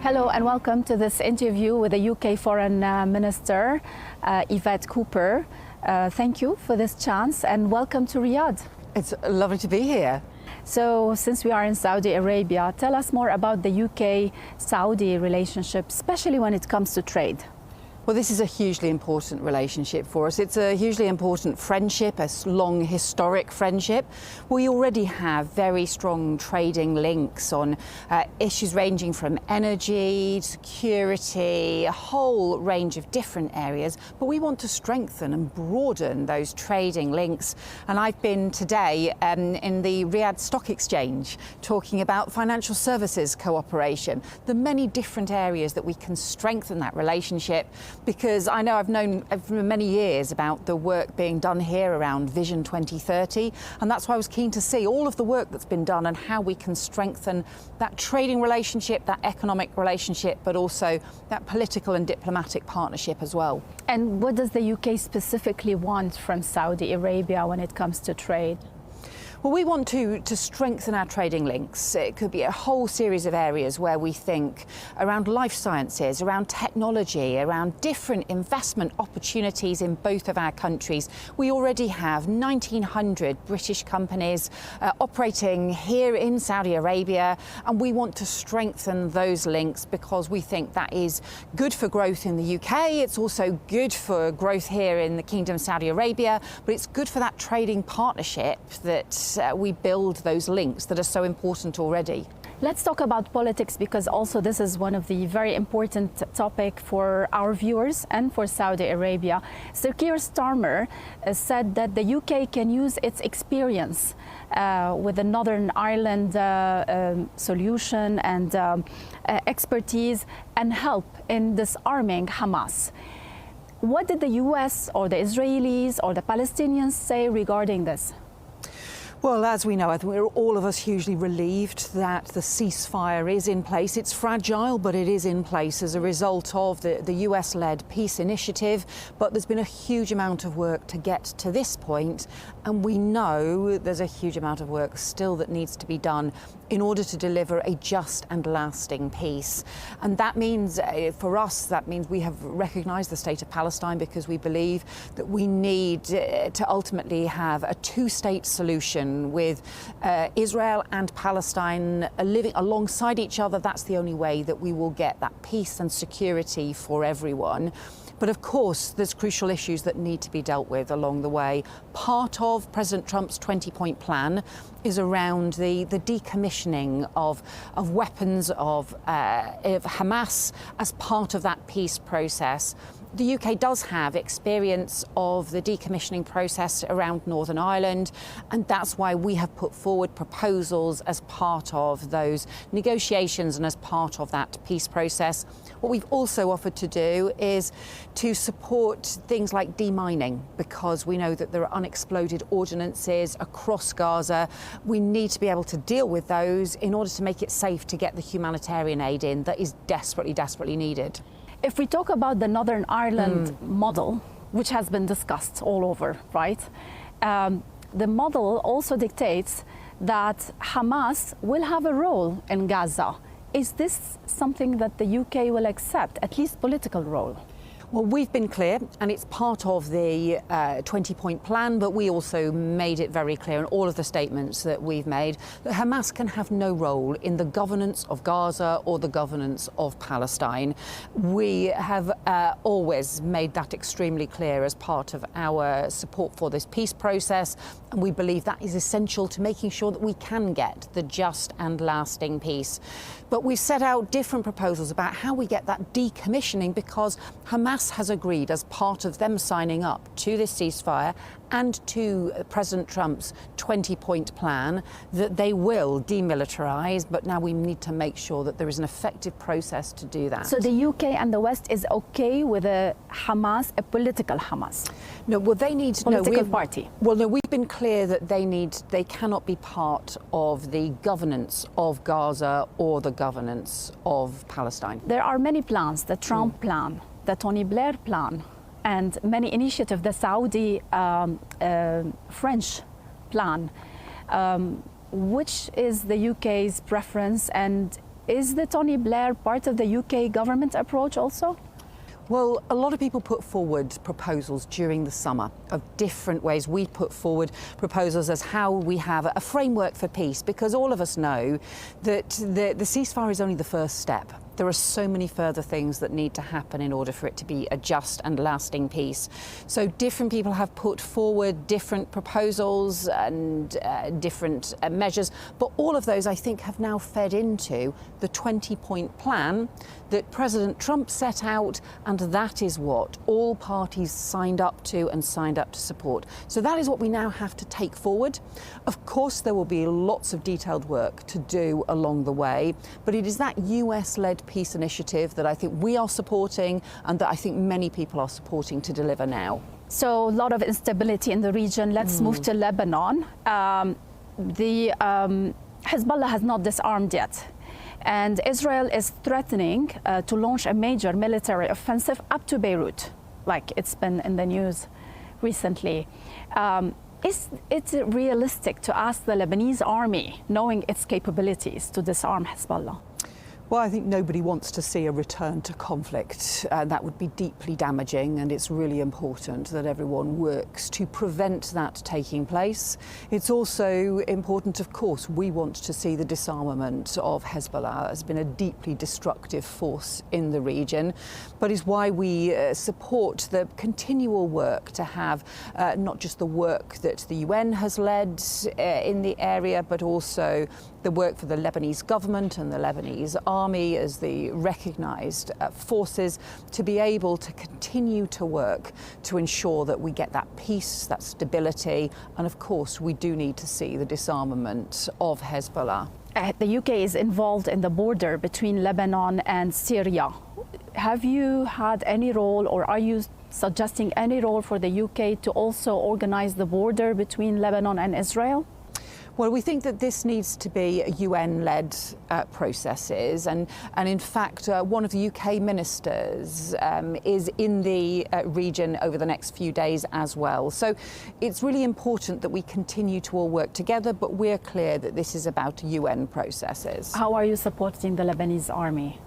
Hello and welcome to this interview with the UK Foreign Minister, Yvette Cooper. Thank you for this chance and welcome to Riyadh. It's lovely to be here. So, since we are in Saudi Arabia, tell us more about the UK-Saudi relationship, especially when it comes to trade. Well, this is a hugely important relationship for us. It's a hugely important friendship, a long historic friendship. We already have very strong trading links on issues ranging from energy, security, a whole range of different areas. But we want to strengthen and broaden those trading links. And I've been today in the Riyadh Stock Exchange talking about financial services cooperation, the many different areas that we can strengthen that relationship. Because I know I've known for many years about the work being done here around Vision 2030, and that's why I was keen to see all of the work that's been done and how we can strengthen that trading relationship, that economic relationship, but also that political and diplomatic partnership as well. And what does the UK specifically want from Saudi Arabia when it comes to trade? Well, we want to strengthen our trading links. It could be a whole series of areas where we think around life sciences, around technology, around different investment opportunities in both of our countries. We already have 1,900 British companies operating here in Saudi Arabia, and we want to strengthen those links because we think that is good for growth in the UK. It's also good for growth here in the Kingdom of Saudi Arabia, but it's good for that trading partnership that we build those links that are so important already. Let's talk about politics, because also this is one of the very important topic for our viewers and for Saudi Arabia. Sir Keir Starmer said that the UK can use its experience with the Northern Ireland solution and expertise and help in disarming Hamas. What did the US or the Israelis or the Palestinians say regarding this? Well, as we know, I think we're all of us hugely relieved that the ceasefire is in place. It's fragile, but it is in place as a result of the US-led peace initiative. But there's been a huge amount of work to get to this point, and we know there's a huge amount of work still that needs to be done in order to deliver a just and lasting peace. And that means, for us, that means we have recognised the state of Palestine because we believe that we need to ultimately have a two-state solution with Israel and Palestine living alongside each other. That's the only way that we will get that peace and security for everyone. But of course, there's crucial issues that need to be dealt with along the way. Part of President Trump's 20-point plan is around the decommissioning of weapons of Hamas as part of that peace process. The UK does have experience of the decommissioning process around Northern Ireland, and that's why we have put forward proposals as part of those negotiations and as part of that peace process. What we've also offered to do is to support things like demining, because we know that there are unexploded ordnances across Gaza. We need to be able to deal with those in order to make it safe to get the humanitarian aid in that is desperately, desperately needed. If we talk about the Northern Ireland model, which has been discussed all over, right? The model also dictates that Hamas will have a role in Gaza. Is this something that the UK will accept, at least political role? Well, we've been clear, and it's part of the 20-point plan, but we also made it very clear in all of the statements that we've made that Hamas can have no role in the governance of Gaza or the governance of Palestine. We have always made that extremely clear as part of our support for this peace process, and we believe that is essential to making sure that we can get the just and lasting peace. But we've set out different proposals about how we get that decommissioning, because Hamas has agreed, as part of them signing up to this ceasefire and to President Trump's 20-point plan, that they will demilitarise, but now we need to make sure that there is an effective process to do that. So the UK and the West is okay with a Hamas, a political Hamas? No, well, they need political party. Well, no, we've been clear that they cannot be part of the governance of Gaza or the governance of Palestine. There are many plans, the Trump plan, the Tony Blair plan, and many initiatives, the Saudi French plan. Which is the UK's preference, and Is the Tony Blair part of the UK government approach also? Well, a lot of people put forward proposals during the summer of different ways. We put forward proposals as how we have a framework for peace, because all of us know that the ceasefire is only the first step. There are so many further things that need to happen in order for it to be a just and lasting peace. So different people have put forward different proposals and different measures, but all of those, I think, have now fed into the 20-point plan that President Trump set out, and that is what all parties signed up to and signed up to support. So that is what we now have to take forward. Of course, there will be lots of detailed work to do along the way, but it is that US-led peace initiative that I think we are supporting and that I think many people are supporting to deliver now. So a lot of instability in the region. Let's move to Lebanon. Hezbollah has not disarmed yet, and Israel is threatening to launch a major military offensive up to Beirut, like it's been in the news recently. Is it realistic to ask the Lebanese army, knowing its capabilities, to disarm Hezbollah? Well, I think nobody wants to see a return to conflict. That would be deeply damaging, and it's really important that everyone works to prevent that taking place. It's also important, of course, we want to see the disarmament of Hezbollah as been a deeply destructive force in the region, but is why we support the continual work to have not just the work that the UN has led in the area, but also the work for the Lebanese government and the Lebanese army as the recognised forces to be able to continue to work to ensure that we get that peace, that stability, and of course we do need to see the disarmament of Hezbollah. The UK is involved in the border between Lebanon and Syria. Have you had any role, or are you suggesting any role for the UK to also organise the border between Lebanon and Israel? Well, we think that this needs to be UN-led processes, and in fact, one of the UK ministers is in the region over the next few days as well. So it's really important that we continue to all work together, but we're clear that this is about UN processes. How are you supporting the Lebanese army?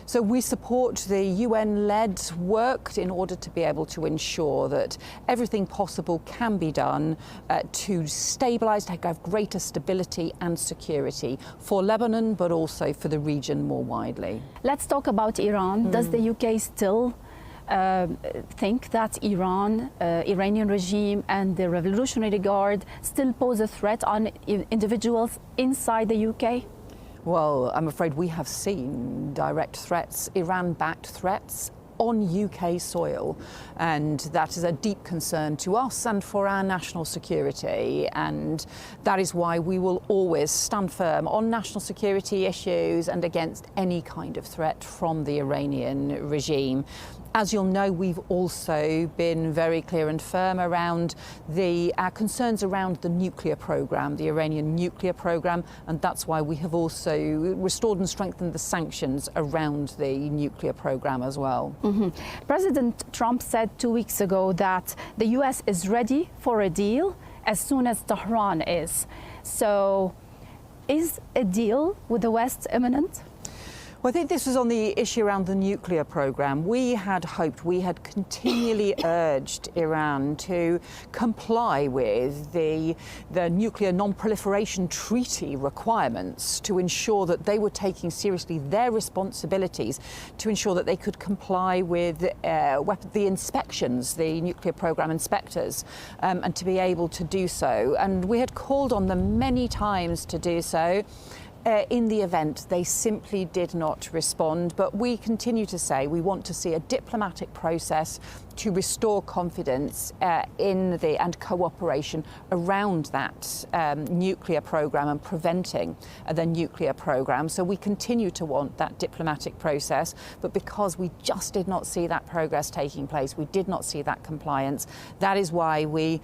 So we support the UN-led work in order to be able to ensure that everything possible can be done to stabilise, to have greater stability and security for Lebanon, but also for the region more widely. Let's talk about Iran. Does the UK still think that Iranian regime and the Revolutionary Guard still pose a threat on individuals inside the UK? Well, I'm afraid we have seen direct threats, Iran-backed threats on UK soil, and that is a deep concern to us and for our national security, and that is why we will always stand firm on national security issues and against any kind of threat from the Iranian regime. As you'll know, we've also been very clear and firm around our concerns around the nuclear programme, the Iranian nuclear programme, and that's why we have also restored and strengthened the sanctions around the nuclear programme as well. President Trump said 2 weeks ago that the US is ready for a deal as soon as Tehran is. So is a deal with the West imminent? Well, I think this was on the issue around the nuclear programme. We had hoped, we had continually urged Iran to comply with the nuclear non-proliferation treaty requirements to ensure that they were taking seriously their responsibilities to ensure that they could comply with the inspections, the nuclear programme inspectors, and to be able to do so. And we had called on them many times to do so. In the event, they simply did not respond, but we continue to say we want to see a diplomatic process to restore confidence and cooperation around that nuclear programme and preventing the nuclear programme. So we continue to want that diplomatic process, but because we just did not see that progress taking place, we did not see that compliance, that is why we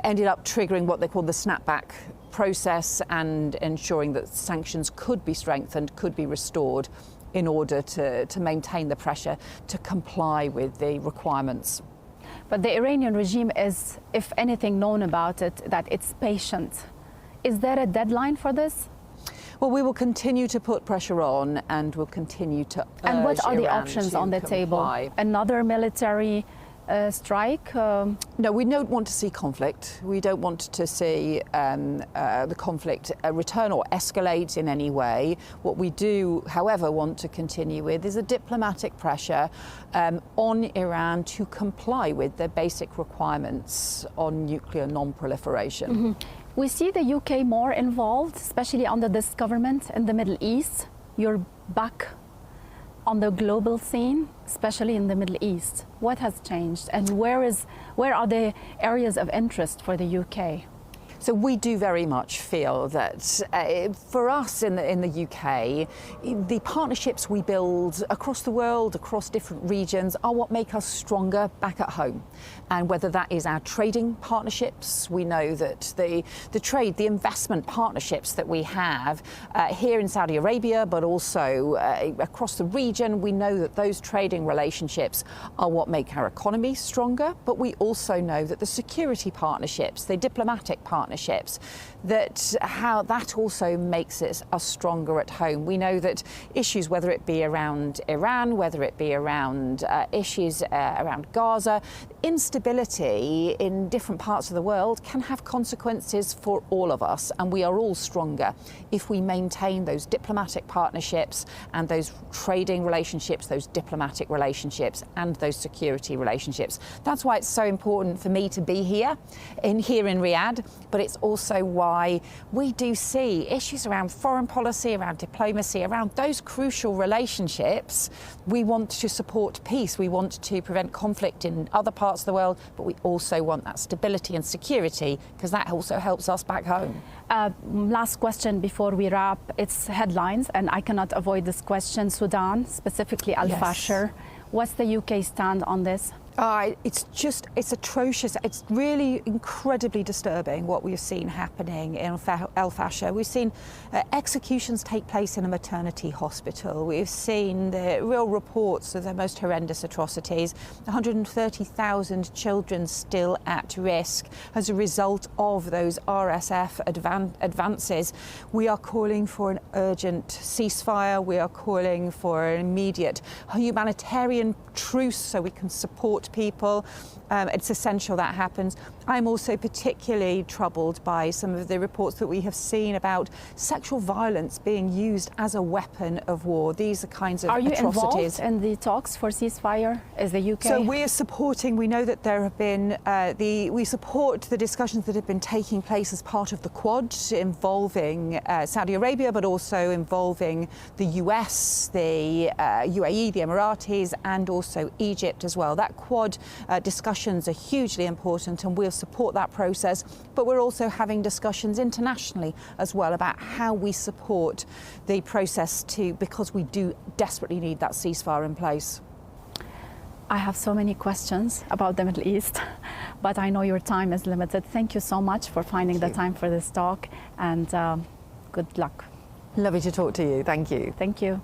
ended up triggering what they call the snapback process and ensuring that sanctions could be strengthened, could be restored in order to maintain the pressure to comply with the requirements. But the Iranian regime is, if anything, known about it, that it's patient. Is there a deadline for this? Well, we will continue to put pressure on, and we'll continue to urge And what are the Iran options to on the comply. table? Another military strike? No, we don't want to see conflict. We don't want to see the conflict return or escalate in any way. What we do, however, want to continue with is a diplomatic pressure on Iran to comply with their basic requirements on nuclear non-proliferation. Mm-hmm. We see the UK more involved, especially under this government in the Middle East. You're back on the global scene, especially in the Middle East. What has changed, and where are the areas of interest for the UK? So we do very much feel that for us in the UK, the partnerships we build across the world, across different regions, are what make us stronger back at home. And whether that is our trading partnerships, we know that the trade, the investment partnerships that we have here in Saudi Arabia, but also across the region, we know that those trading relationships are what make our economy stronger. But we also know that the security partnerships, the diplomatic partnerships, that how that also makes us stronger at home. We know that issues, whether it be around Iran, whether it be around issues around Gaza, instability in different parts of the world can have consequences for all of us, and we are all stronger if we maintain those diplomatic partnerships and those trading relationships, those diplomatic relationships and those security relationships. That's why it's so important for me to be here in Riyadh, but it's also why we do see issues around foreign policy, around diplomacy, around those crucial relationships. We want to support peace, we want to prevent conflict in other parts of the world, but we also want that stability and security, because that also helps us back home. Last question before we wrap. It's headlines, and I cannot avoid this question. Sudan, specifically Al-Fashir. What's the UK stand on this? It's atrocious. It's really incredibly disturbing what we've seen happening in Al-Fashir. We've seen executions take place in a maternity hospital. We've seen the real reports of the most horrendous atrocities. 130,000 children still at risk as a result of those RSF advances. We are calling for an urgent ceasefire. We are calling for an immediate humanitarian truce so we can support people. It's essential that happens. I'm also particularly troubled by some of the reports that we have seen about sexual violence being used as a weapon of war. These are kinds of atrocities. Are you involved in the talks for ceasefire as the UK? So we're supporting, we know that there have been, we support the discussions that have been taking place as part of the Quad involving Saudi Arabia, but also involving the US, the UAE, the Emiratis, and also Egypt as well. That Quad discussions are hugely important, and we'll support that process, but we're also having discussions internationally as well about how we support the process because we do desperately need that ceasefire in place. I have so many questions about the Middle East, but I know your time is limited. Thank you so much for finding the time for this talk, and good luck. Lovely to talk to you. Thank you. Thank you.